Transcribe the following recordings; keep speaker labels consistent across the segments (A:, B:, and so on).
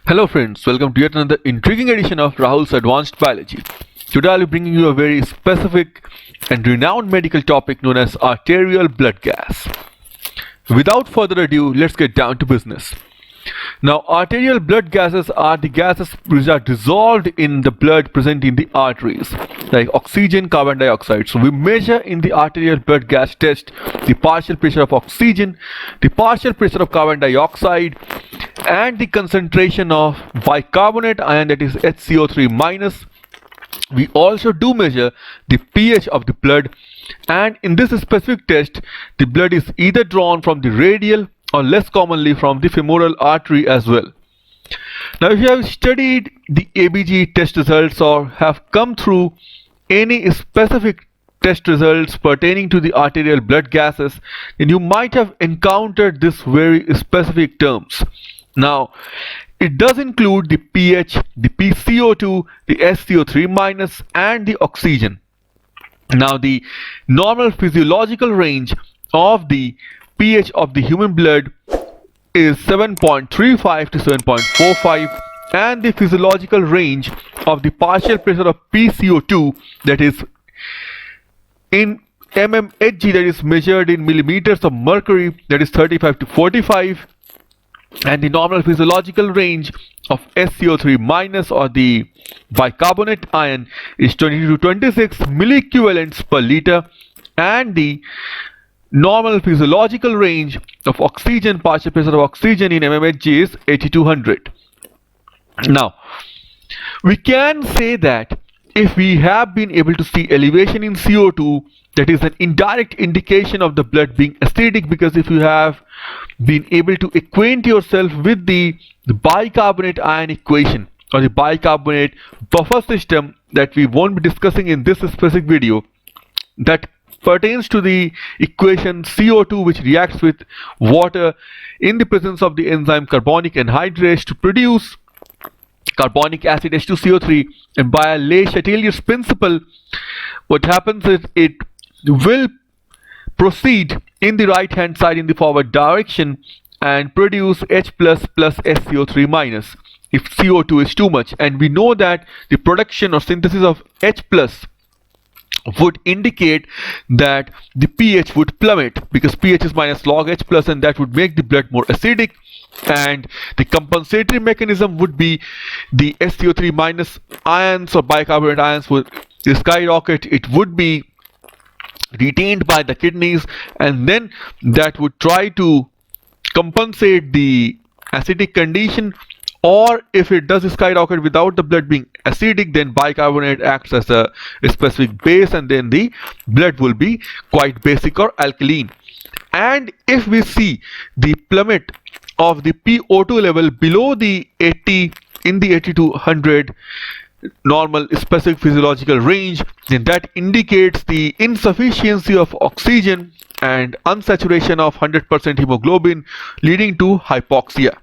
A: Hello friends, welcome to yet another intriguing edition of Rahul's Advanced Biology. Today I'll be bringing you a very specific and renowned medical topic known as arterial blood gas. Without further ado, let's get down to business. Now, arterial blood gases are the gases which are dissolved in the blood present in the arteries, like oxygen, carbon dioxide. So, we measure in the arterial blood gas test the partial pressure of oxygen, the partial pressure of carbon dioxide, and the concentration of bicarbonate ion, that is HCO3 minus. We also do measure the pH of the blood, and in this specific test the blood is either drawn from the radial or less commonly from the femoral artery as well. Now, if you have studied the ABG test results or have come through any specific test results pertaining to the arterial blood gases, then you might have encountered this very specific terms. Now, it does include the pH, the PCO2, the SCO3 minus, and the oxygen. Now, the normal physiological range of the pH of the human blood is 7.35 to 7.45, and the physiological range of the partial pressure of PCO2, that is in mmHg, that is measured in millimeters of mercury, that is 35 to 45, and the normal physiological range of SCO3 minus or the bicarbonate ion is 20 to 26 milliequivalents per liter, and the normal physiological range of oxygen, partial pressure of oxygen in mmHg is 8200. Now, we can say that if we have been able to see elevation in CO2, that is an indirect indication of the blood being acidic, because if you have been able to acquaint yourself with the bicarbonate ion equation or the bicarbonate buffer system that we won't be discussing in this specific video, that pertains to the equation CO2, which reacts with water in the presence of the enzyme carbonic anhydrase to produce carbonic acid H2CO3, and by a Le Chatelier's principle, what happens is it will proceed in the right hand side in the forward direction and produce H plus plus SCO3 minus if CO2 is too much. And we know that the production or synthesis of H plus would indicate that the pH would plummet, because pH is minus log H plus, and that would make the blood more acidic, and the compensatory mechanism would be the SCO3 minus ions or bicarbonate ions would skyrocket. It would be retained by the kidneys, and then that would try to compensate the acidic condition. Or if it does skyrocket without the blood being acidic, then bicarbonate acts as a specific base, and then the blood will be quite basic or alkaline. And if we see the plummet of the PO2 level below the 80 in the 80 to 100 normal specific physiological range, then that indicates the insufficiency of oxygen and unsaturation of 100% hemoglobin, leading to hypoxia.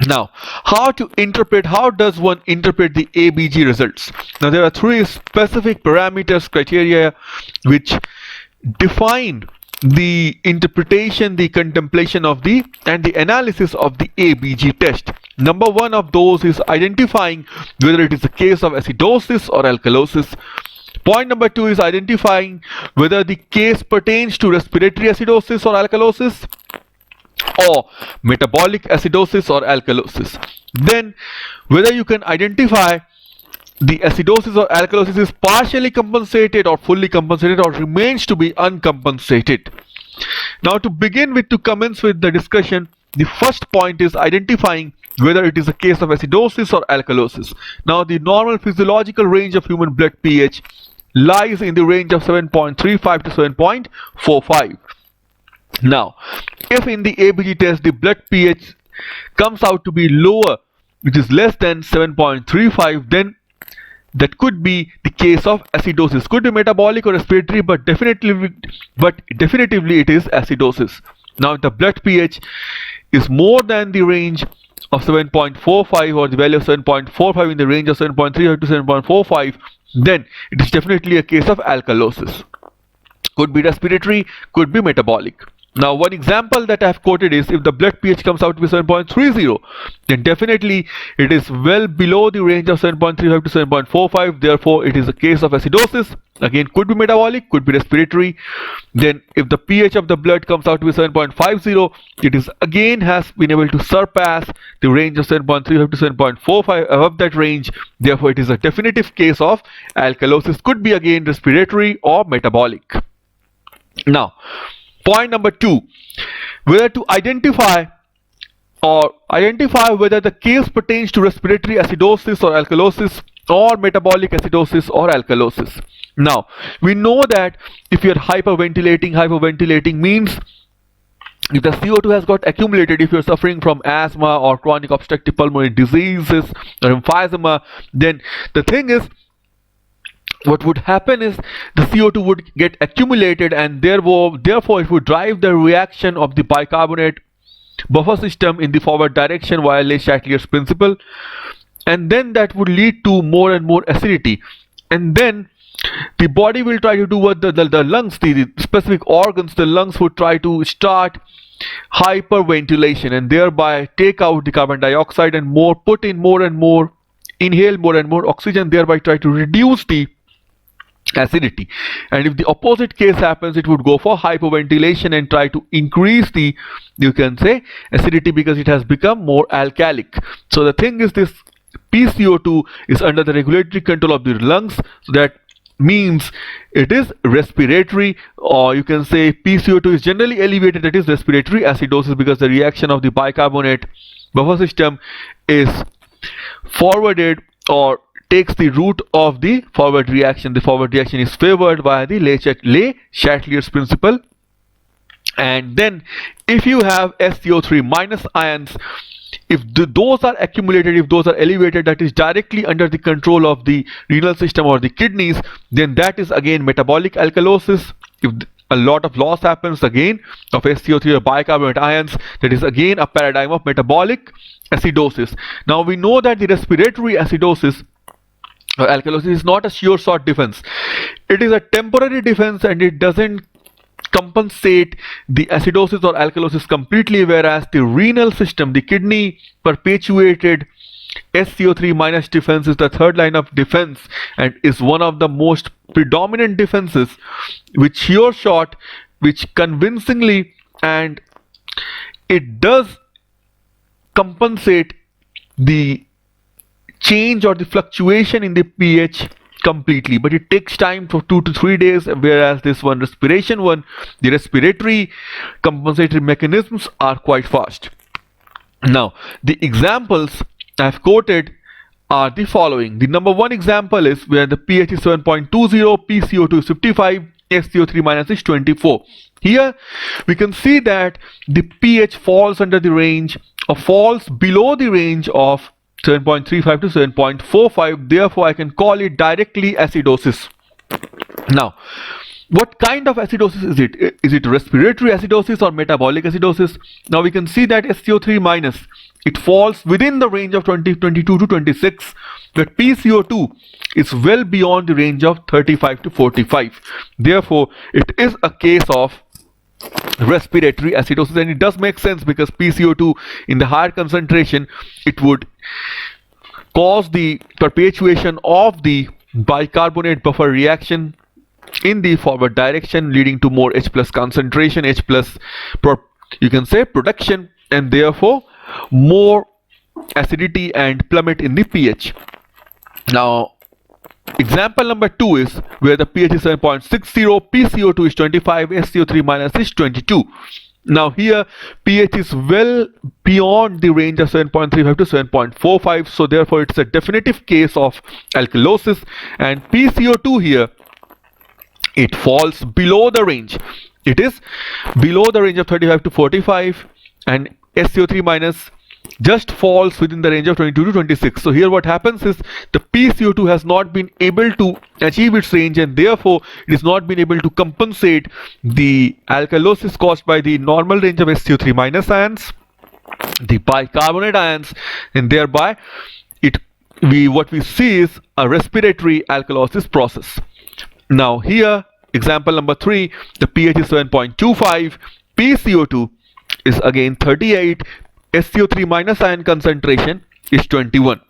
A: Now, how does one interpret the ABG results? Now, there are three specific parameters, criteria, which define the interpretation, the contemplation of and the analysis of the ABG test. Number one of those is identifying whether it is a case of acidosis or alkalosis. Point number two is identifying whether the case pertains to respiratory acidosis or alkalosis, or metabolic acidosis or alkalosis. Then whether you can identify the acidosis or alkalosis is partially compensated or fully compensated or remains to be uncompensated. Now, to commence with the discussion, the first point is identifying whether it is a case of acidosis or alkalosis. Now, the normal physiological range of human blood pH lies in the range of 7.35 to 7.45. Now, if in the ABG test the blood pH comes out to be lower, which is less than 7.35, then that could be the case of acidosis. Could be metabolic or respiratory, but definitively it is acidosis. Now, if the blood pH is more than the range of 7.45 or the value of 7.45 in the range of 7.35 to 7.45, then it is definitely a case of alkalosis. Could be respiratory, could be metabolic. Now, one example that I have quoted is if the blood pH comes out to be 7.30, then definitely it is well below the range of 7.35 to 7.45. Therefore, it is a case of acidosis. Again, could be metabolic, could be respiratory. Then, if the pH of the blood comes out to be 7.50, it is again has been able to surpass the range of 7.35 to 7.45 above that range. Therefore, it is a definitive case of alkalosis. Could be again respiratory or metabolic. Now, point number 2, whether to identify whether the case pertains to respiratory acidosis or alkalosis or metabolic acidosis or alkalosis. Now, we know that if you are hyperventilating means if the CO2 has got accumulated, if you're suffering from asthma or chronic obstructive pulmonary diseases or emphysema, then the thing is, what would happen is the CO2 would get accumulated, and therefore it would drive the reaction of the bicarbonate buffer system in the forward direction via Le-Chatelier's principle, and then that would lead to more and more acidity, and then the body will try to do what the lungs, the specific organs, the lungs would try to start hyperventilation and thereby take out the carbon dioxide and put in more and more, inhale more and more oxygen, thereby try to reduce the acidity. And if the opposite case happens, it would go for hypoventilation and try to increase the, you can say, acidity, because it has become more alkalic. So the thing is, this PCO2 is under the regulatory control of the lungs, so that means it is respiratory, or you can say PCO2 is generally elevated, that is respiratory acidosis, because the reaction of the bicarbonate buffer system is forwarded or takes the route of the forward reaction. The forward reaction is favored by the Le-Chatelier's principle. And then if you have SCO3 minus ions, if those are accumulated, if those are elevated, that is directly under the control of the renal system or the kidneys, then that is again metabolic alkalosis. If a lot of loss happens again of SCO3 or bicarbonate ions, that is again a paradigm of metabolic acidosis. Now we know that the respiratory acidosis or alkalosis is not a sure shot defense. It is a temporary defense, and it doesn't compensate the acidosis or alkalosis completely, whereas the renal system, the kidney perpetuated SCO3 minus defense is the third line of defense and is one of the most predominant defenses, which sure shot, which convincingly, and it does compensate the change or the fluctuation in the pH completely, but it takes time for 2 to 3 days, whereas this one, the respiratory compensatory mechanisms are quite fast. Now, the examples I've quoted are the following. The number one example is where the pH is 7.20, PCO2 is 55, SCO3 minus is 24. Here we can see that the pH falls under the range, or falls below the range of 7.35 to 7.45. Therefore, I can call it directly acidosis. Now, what kind of acidosis is it? Is it respiratory acidosis or metabolic acidosis? Now we can see that SCO3 minus, it falls within the range of 22 to 26, but PCO2 is well beyond the range of 35 to 45. Therefore, it is a case of respiratory acidosis, and it does make sense because PCO2 in the higher concentration, it would cause the perpetuation of the bicarbonate buffer reaction in the forward direction, leading to more H plus concentration, H plus you can say production, and therefore more acidity and plummet in the pH. Now, example number 2 is where the pH is 7.60, PCO2 is 25, SCO3 minus is 22. Now here pH is well beyond the range of 7.35 to 7.45, so therefore it's a definitive case of alkalosis, and PCO2 here, it falls below the range. It is below the range of 35 to 45, and SCO3 minus just falls within the range of 22 to 26. So here what happens is the PCO2 has not been able to achieve its range, and therefore it has not been able to compensate the alkalosis caused by the normal range of SCO3 minus ions, the bicarbonate ions, and thereby what we see is a respiratory alkalosis process. Now here, example number 3, the pH is 7.25, PCO2 is again 38, SCO3 minus ion concentration is 21.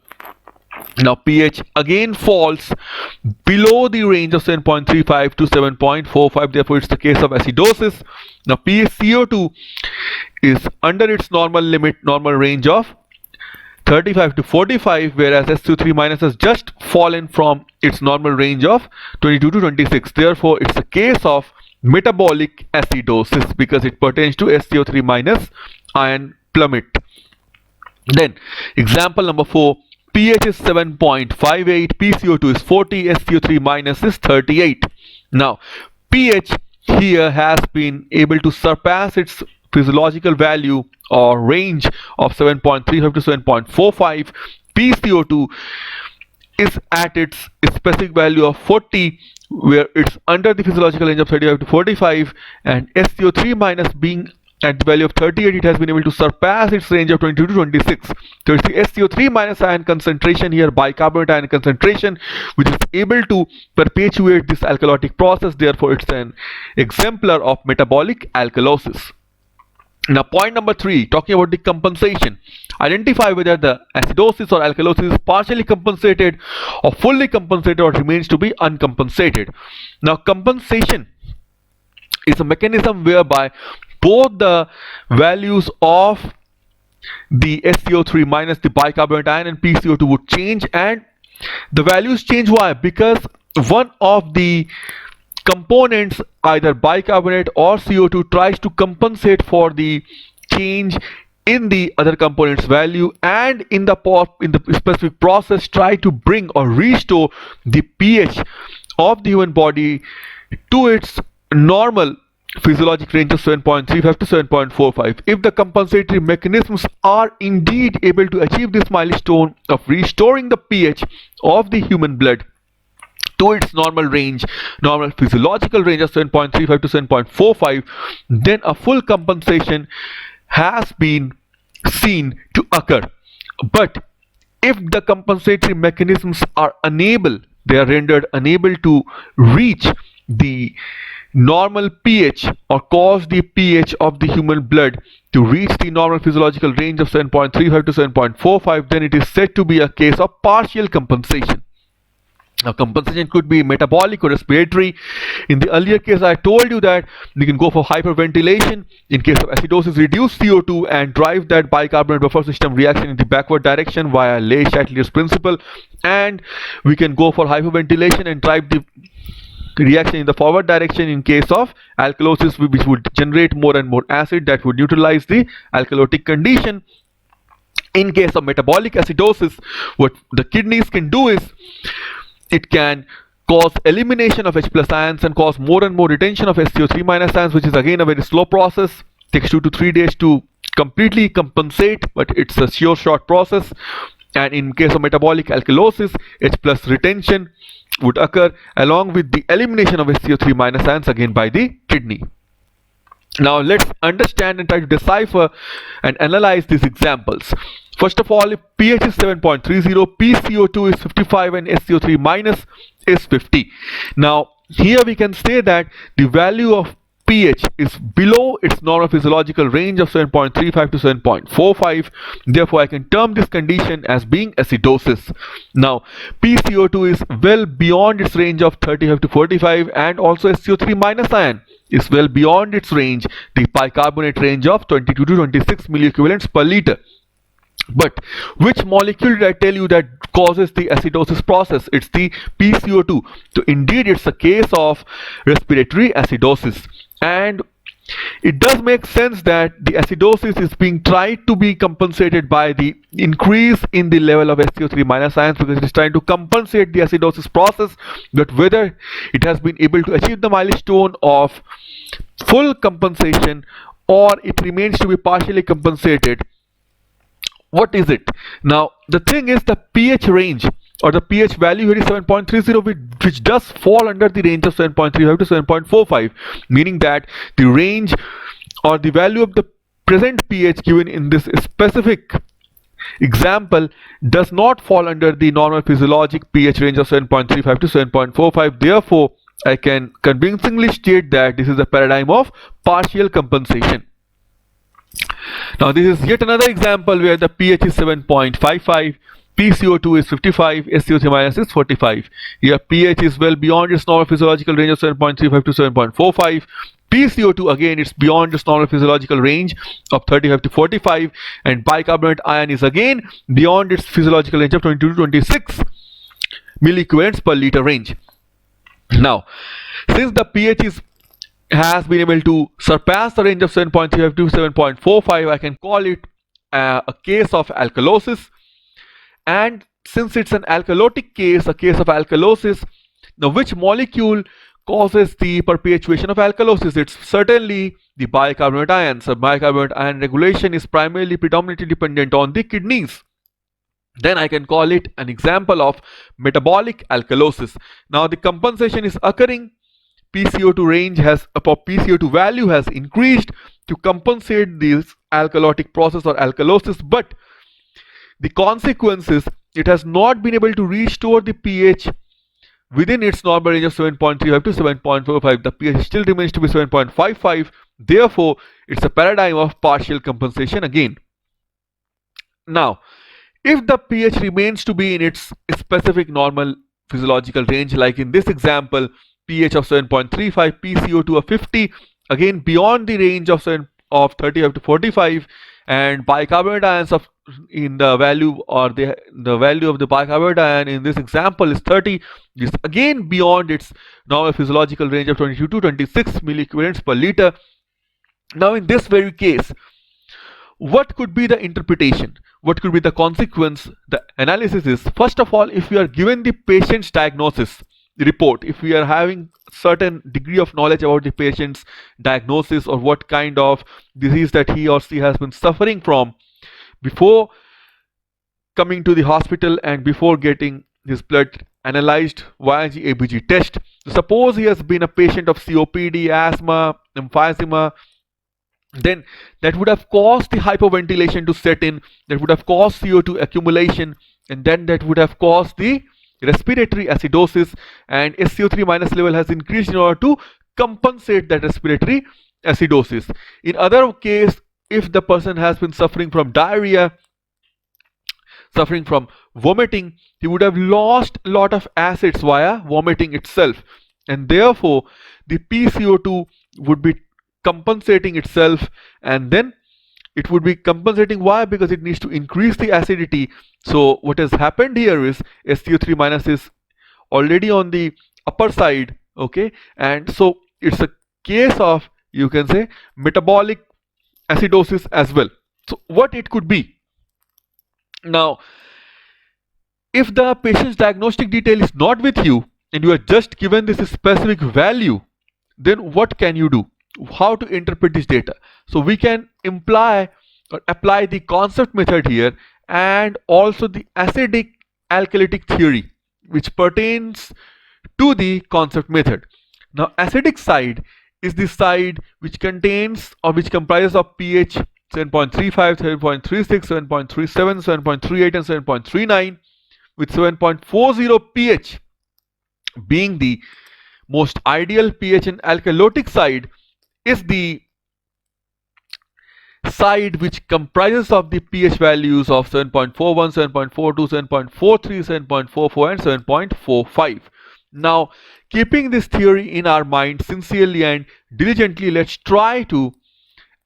A: Now pH again falls below the range of 7.35 to 7.45, therefore it's the case of acidosis. Now PaCO2 is under its normal range of 35 to 45, whereas SCO3 minus has just fallen from its normal range of 22 to 26. Therefore it's a case of metabolic acidosis because it pertains to SCO3 minus ion plummet. Then example number 4, pH is 7.58, PCO2 is 40, SCO3 minus is 38. Now pH here has been able to surpass its physiological value or range of 7.35 to 7.45. PCO2 is at its specific value of 40, where it's under the physiological range of 35 to 45, and SCO3 minus being at the value of 38, it has been able to surpass its range of 22 to 26. So it's the SCO3 minus ion concentration here, bicarbonate ion concentration, which is able to perpetuate this alkalotic process. Therefore it's an exemplar of metabolic alkalosis. Now point number 3, talking about the compensation. Identify whether the acidosis or alkalosis is partially compensated or fully compensated or remains to be uncompensated. Now compensation is a mechanism whereby both the values of the SCO3 minus the bicarbonate ion and PCO2 would change, and the values change. Why? Because one of the components, either bicarbonate or CO2, tries to compensate for the change in the other component's value, and in the specific process try to bring or restore the pH of the human body to its normal physiologic range of 7.35 to 7.45. If the compensatory mechanisms are indeed able to achieve this milestone of restoring the pH of the human blood to its normal physiological range of 7.35 to 7.45, then a full compensation has been seen to occur. But if the compensatory mechanisms are unable, they are rendered unable to reach the normal pH or cause the pH of the human blood to reach the normal physiological range of 7.35 to 7.45, then it is said to be a case of partial compensation. Now compensation could be metabolic or respiratory. In the earlier case I told you that you can go for hyperventilation. In case of acidosis, reduce CO2 and drive that bicarbonate buffer system reaction in the backward direction via Le-Chatelier's principle, and we can go for hyperventilation and drive the reaction in the forward direction in case of alkalosis, which would generate more and more acid that would neutralize the alkalotic condition. In case of metabolic acidosis, what the kidneys can do is it can cause elimination of H plus ions and cause more and more retention of SCO3 minus ions, which is again a very slow process. Takes 2 to 3 days to completely compensate, but it's a sure short process. And in case of metabolic alkalosis, H plus retention would occur along with the elimination of SCO3 minus ions again by the kidney. Now let's understand and try to decipher and analyze these examples. First of all, if pH is 7.30, PCO2 is 55 and SCO3 minus is 50. Now here we can say that the value of pH is below its normal physiological range of 7.35 to 7.45. Therefore I can term this condition as being acidosis. Now PCO2 is well beyond its range of 35 to 45, and also SCO3 minus ion is well beyond its range, the bicarbonate range of 22 to 26 milliequivalents per liter. But which molecule did I tell you that causes the acidosis process? It's the PCO2. So indeed it's a case of respiratory acidosis, and it does make sense that the acidosis is being tried to be compensated by the increase in the level of SCO3 minus ions, because it is trying to compensate the acidosis process. But whether it has been able to achieve the milestone of full compensation or it remains to be partially compensated, what is it? Now the thing is, the pH range or the pH value here is 7.30, which does fall under the range of 7.35 to 7.45, meaning that the range or the value of the present pH given in this specific example does not fall under the normal physiologic pH range of 7.35 to 7.45. Therefore I can convincingly state that this is a paradigm of partial compensation. Now this is yet another example where the pH is 7.55, PCO2 is 55, SCO3 minus is 45. Here pH is well beyond its normal physiological range of 7.35 to 7.45. PCO2 again it's beyond its normal physiological range of 35 to 45, and bicarbonate ion is again beyond its physiological range of 22 to 26 milliequivalents per liter range. Now, since the pH has been able to surpass the range of 7.35 to 7.45, I can call it a case of alkalosis. And since it's an alkalotic case, a case of alkalosis, now which molecule causes the perpetuation of alkalosis? It's certainly the bicarbonate ion. So bicarbonate ion regulation is primarily predominantly dependent on the kidneys. Then I can call it an example of metabolic alkalosis. Now the compensation is occurring. PCO2 value has increased to compensate this alkalotic process or alkalosis, but the consequences, it has not been able to restore the pH within its normal range of 7.35 to 7.45. The pH still remains to be 7.55. Therefore, it's a paradigm of partial compensation again. Now, if the pH remains to be in its specific normal physiological range, like in this example, pH of 7.35, PCO2 of 50, again beyond the range of 35 to 45, and bicarbonate ions of in the value or the value of the bicarbonate ion in this example is 30, is again beyond its normal physiological range of 22 to 26 milliequivalents per liter. Now in this very case, what could be the interpretation? What could be the consequence? The analysis is, first of all, if we are given the patient's diagnosis report, if we are having certain degree of knowledge about the patient's diagnosis or what kind of disease that he or she has been suffering from before coming to the hospital and before getting his blood analyzed via the ABG test. Suppose he has been a patient of COPD, asthma, emphysema, then that would have caused the hyperventilation to set in, that would have caused CO2 accumulation, and then that would have caused the respiratory acidosis, and SCO3 minus level has increased in order to compensate that respiratory acidosis. In other case, if the person has been suffering from diarrhea, suffering from vomiting, he would have lost a lot of acids via vomiting itself, and therefore the PCO2 would be compensating itself, and then it would be compensating. Why? Because it needs to increase the acidity. So what has happened here is SCO3 minus is already on the upper side, okay, and so it's a case of, you can say, metabolic acidosis as well. So what it could be? Now, if the patient's diagnostic detail is not with you and you are just given this specific value, then what can you do? How to interpret this data? So we can imply or apply the concept method here, and also the acidic alkalitic theory which pertains to the concept method. Now acidic side is the side which contains or which comprises of pH 7.35, 7.36, 7.37, 7.38 and 7.39, with 7.40 pH being the most ideal pH. And alkalotic side is the side which comprises of the pH values of 7.41, 7.42, 7.43, 7.44 and 7.45. Now, keeping this theory in our mind sincerely and diligently, let's try to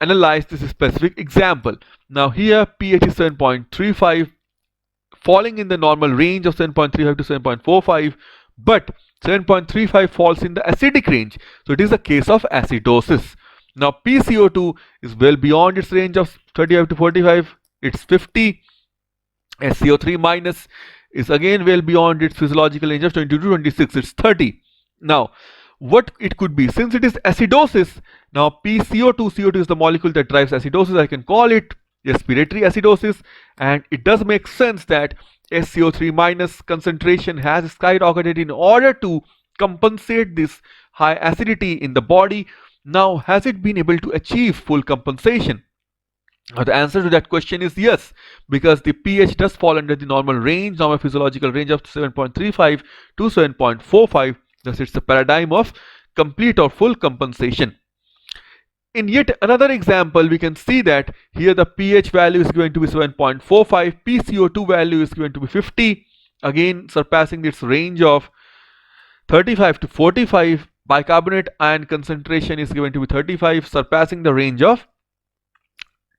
A: analyze this specific example. Now here pH is 7.35, falling in the normal range of 7.35 to 7.45, but 7.35 falls in the acidic range, so it is a case of acidosis. Now PCO2 is well beyond its range of 35 to 45, it's 50. SCO3 minus is again well beyond its physiological range of 22 to 26, it's 30. Now what it could be, since it is acidosis, now CO2 is the molecule that drives acidosis, I can call it respiratory acidosis, and it does make sense that SCO3 minus concentration has skyrocketed in order to compensate this high acidity in the body. Now has it been able to achieve full compensation? Now the answer to that question is yes, because the pH does fall under the normal range, normal physiological range of 7.35 to 7.45. Thus, it's a paradigm of complete or full compensation. In yet another example, we can see that here the pH value is going to be 7.45, PCO2 value is going to be 50, again surpassing its range of 35 to 45. Bicarbonate ion concentration is going to be 35, surpassing the range of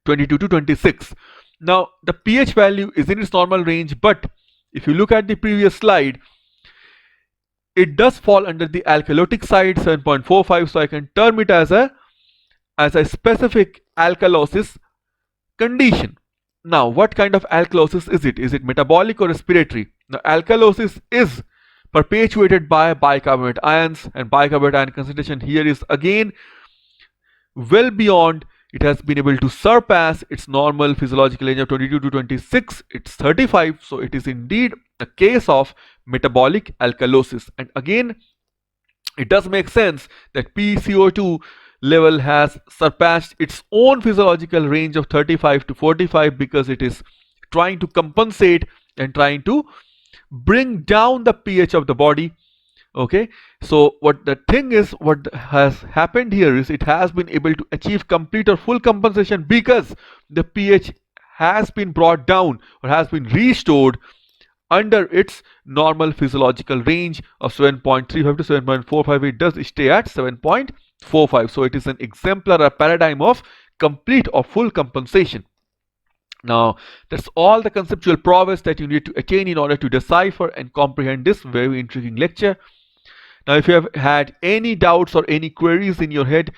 A: 22 to 26. Now the pH value is in its normal range, but if you look at the previous slide, it does fall under the alkalotic side, 7.45, so I can term it as a specific alkalosis condition. Now, what kind of alkalosis is it? Is it metabolic or respiratory? Now, alkalosis is perpetuated by bicarbonate ions, and bicarbonate ion concentration here is again well beyond. It has been able to surpass its normal physiological range of 22 to 26. It's 35, so it is indeed a case of metabolic alkalosis. And again, it does make sense that PCO2 level has surpassed its own physiological range of 35 to 45 because it is trying to compensate and trying to bring down the pH of the body. Okay, so what the thing is, what has happened here is it has been able to achieve complete or full compensation because the pH has been brought down or has been restored under its normal physiological range of 7.35 to 7.45. It does stay at 7.45. So it is an exemplar, a paradigm of complete or full compensation. Now, that's all the conceptual prowess that you need to attain in order to decipher and comprehend this very intriguing lecture. Now, if you have had any doubts or any queries in your head,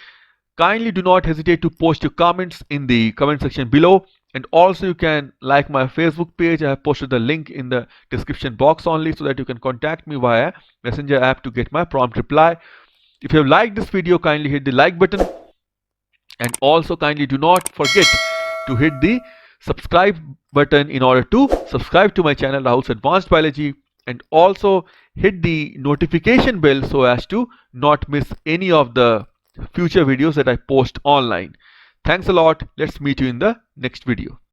A: kindly do not hesitate to post your comments in the comment section below. And also you can like my Facebook page. I have posted the link in the description box only, so that you can contact me via Messenger app to get my prompt reply. If you have liked this video, kindly hit the like button, and also kindly do not forget to hit the subscribe button in order to subscribe to my channel Rahul's Advanced Biology, and also hit the notification bell so as to not miss any of the future videos that I post online. Thanks a lot. Let's meet you in the next video.